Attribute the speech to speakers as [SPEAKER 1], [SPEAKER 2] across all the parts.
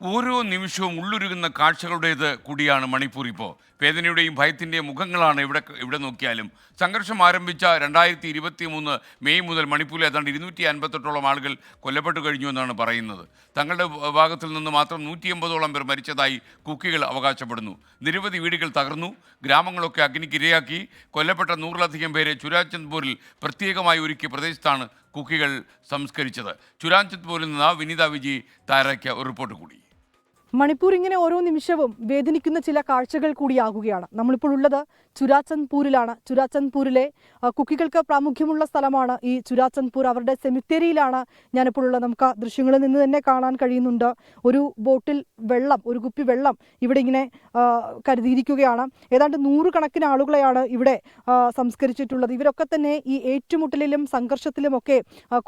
[SPEAKER 1] ഓരോ നിമിഷവും ഉള്ളുരുകുന്ന കാഴ്ചകളുടേത് കൂടിയാണ് മണിപ്പൂർ ഇപ്പോൾ. വേദനയുടെയും ഭയത്തിൻ്റെയും മുഖങ്ങളാണ് ഇവിടെ നോക്കിയാലും. സംഘർഷം ആരംഭിച്ച 2023 മെയ് മുതൽ മണിപ്പൂരിൽ ഏതാണ്ട് 258ഓളം ആളുകൾ കൊല്ലപ്പെട്ടു കഴിഞ്ഞു എന്നാണ് പറയുന്നത്. തങ്ങളുടെ ഭാഗത്തിൽ നിന്ന് മാത്രം 180ഓളം പേർ മരിച്ചതായി കുക്കികൾ അവകാശപ്പെടുന്നു. നിരവധി വീടുകൾ തകർന്നു, ഗ്രാമങ്ങളൊക്കെ അഗ്നിക്കിരയാക്കി. കൊല്ലപ്പെട്ട 100ലധികം പേരെ ചുരാചന്ദ്പൂരിൽ പ്രത്യേകമായി ഒരുക്കിയ പ്രദേശത്താണ് കുക്കികൾ സംസ്കരിച്ചത്. ചുരാചന്ദ്പൂരിൽ നിന്ന് വിനീത വിജി തയ്യാറാക്കിയ ഒരു റിപ്പോർട്ട് കൂടി.
[SPEAKER 2] മണിപ്പൂർ ഇങ്ങനെ ഓരോ നിമിഷവും വേദനിക്കുന്ന ചില കാഴ്ചകൾ കൂടിയാകുകയാണ്. നമ്മളിപ്പോൾ ഉള്ളത് ചുരാചന്ദ്പൂരിലാണ്. ചുരാചന്ദ്പൂരിലെ കുക്കികൾക്ക് പ്രാമുഖ്യമുള്ള സ്ഥലമാണ് ഈ ചുരാചന്ദ്പൂർ. അവരുടെ സെമിത്തേരിയിലാണ് ഞാനിപ്പോൾ ഉള്ളത്. നമുക്ക് ദൃശ്യങ്ങളിൽ നിന്ന് തന്നെ കാണാൻ കഴിയുന്നുണ്ട്. ഒരു ബോട്ടിൽ വെള്ളം, ഒരു കുപ്പി വെള്ളം ഇവിടെ ഇങ്ങനെ കരുതിയിരിക്കുകയാണ്. ഏതാണ്ട് 100 കണക്കിന് ആളുകളെയാണ് ഇവിടെ സംസ്കരിച്ചിട്ടുള്ളത്. ഇവരൊക്കെ തന്നെ ഈ ഏറ്റുമുട്ടലിലും സംഘർഷത്തിലുമൊക്കെ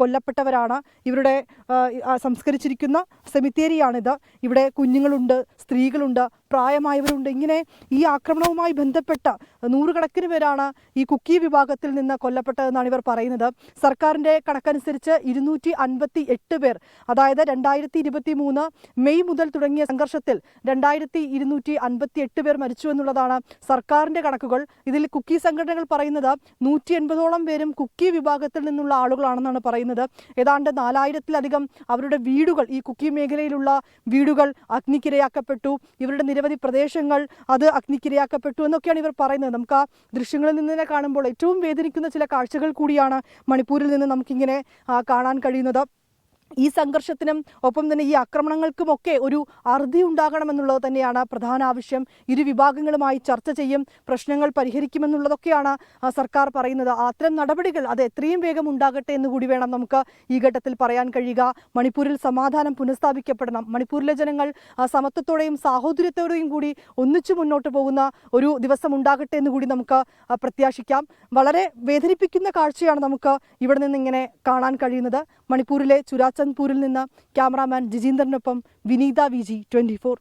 [SPEAKER 2] കൊല്ലപ്പെട്ടവരാണ്. ഇവരുടെ സംസ്കരിച്ചിരിക്കുന്ന സെമിത്തേരിയാണിത്. ഇവിടെ കുഞ്ഞുങ്ങളുണ്ട്, സ്ത്രീകളുണ്ട്, പ്രായമായവരുണ്ട്. ഇങ്ങനെ ഈ ആക്രമണവുമായി ബന്ധപ്പെട്ട 100 കണക്കിന് പേരാണ് ഈ കുക്കി വിഭാഗത്തിൽ നിന്ന് കൊല്ലപ്പെട്ടതെന്നാണ് ഇവർ പറയുന്നത്. സർക്കാരിൻ്റെ കണക്കനുസരിച്ച് 258 പേർ, അതായത് 2023 മെയ് മുതൽ തുടങ്ങിയ സംഘർഷത്തിൽ 2258 പേർ മരിച്ചു എന്നുള്ളതാണ് സർക്കാരിൻ്റെ കണക്കുകൾ. ഇതിൽ കുക്കി സംഘടനകൾ പറയുന്നത് 180ഓളം പേരും കുക്കി വിഭാഗത്തിൽ നിന്നുള്ള ആളുകളാണെന്നാണ് പറയുന്നത്. ഏതാണ്ട് 4000-ലധികം അവരുടെ വീടുകൾ, ഈ കുക്കി മേഖലയിലുള്ള വീടുകൾ അഗ്നിക്കിരയാക്കപ്പെട്ടു. ഇവരുടെ നിരവധി പ്രദേശങ്ങൾ അത് അഗ്നിക്കിരയാക്കപ്പെട്ടു എന്നൊക്കെയാണ് ഇവർ പറയുന്നത്. നമുക്ക് ആ ദൃശ്യങ്ങളിൽ നിന്ന് തന്നെ കാണുമ്പോൾ ഏറ്റവും വേദനിക്കുന്ന ചില കാഴ്ചകൾ കൂടിയാണ് മണിപ്പൂരിൽ നിന്ന് നമുക്കിങ്ങനെ കാണാൻ കഴിയുന്നത്. ഈ സംഘർഷത്തിനും ഒപ്പം തന്നെ ഈ ആക്രമണങ്ങൾക്കുമൊക്കെ ഒരു അറുതി ഉണ്ടാകണമെന്നുള്ളത് തന്നെയാണ് പ്രധാന ആവശ്യം. ഇരു വിഭാഗങ്ങളുമായി ചർച്ച ചെയ്യും, പ്രശ്നങ്ങൾ പരിഹരിക്കുമെന്നുള്ളതൊക്കെയാണ് സർക്കാർ പറയുന്നത്. അത്തരം നടപടികൾ അത് എത്രയും വേഗം ഉണ്ടാകട്ടെ എന്നുകൂടി വേണം നമുക്ക് ഈ ഘട്ടത്തിൽ പറയാൻ കഴിയുക. മണിപ്പൂരിൽ സമാധാനം പുനഃസ്ഥാപിക്കപ്പെടണം. മണിപ്പൂരിലെ ജനങ്ങൾ സമത്വത്തോടെയും സാഹോദര്യത്തോടെയും കൂടി ഒന്നിച്ചു മുന്നോട്ട് പോകുന്ന ഒരു ദിവസം ഉണ്ടാകട്ടെ എന്നുകൂടി നമുക്ക് പ്രത്യാശിക്കാം. വളരെ വേദനിപ്പിക്കുന്ന കാഴ്ചയാണ് നമുക്ക് ഇവിടെ നിന്ന് ഇങ്ങനെ കാണാൻ കഴിയുന്നത്. മണിപ്പൂരിലെ ചുരാചന്ദ്പൂരിൽ നിന്ന് ക്യാമറാമാൻ ജിജീന്ദറിനൊപ്പം വിനീത വിജി, 24.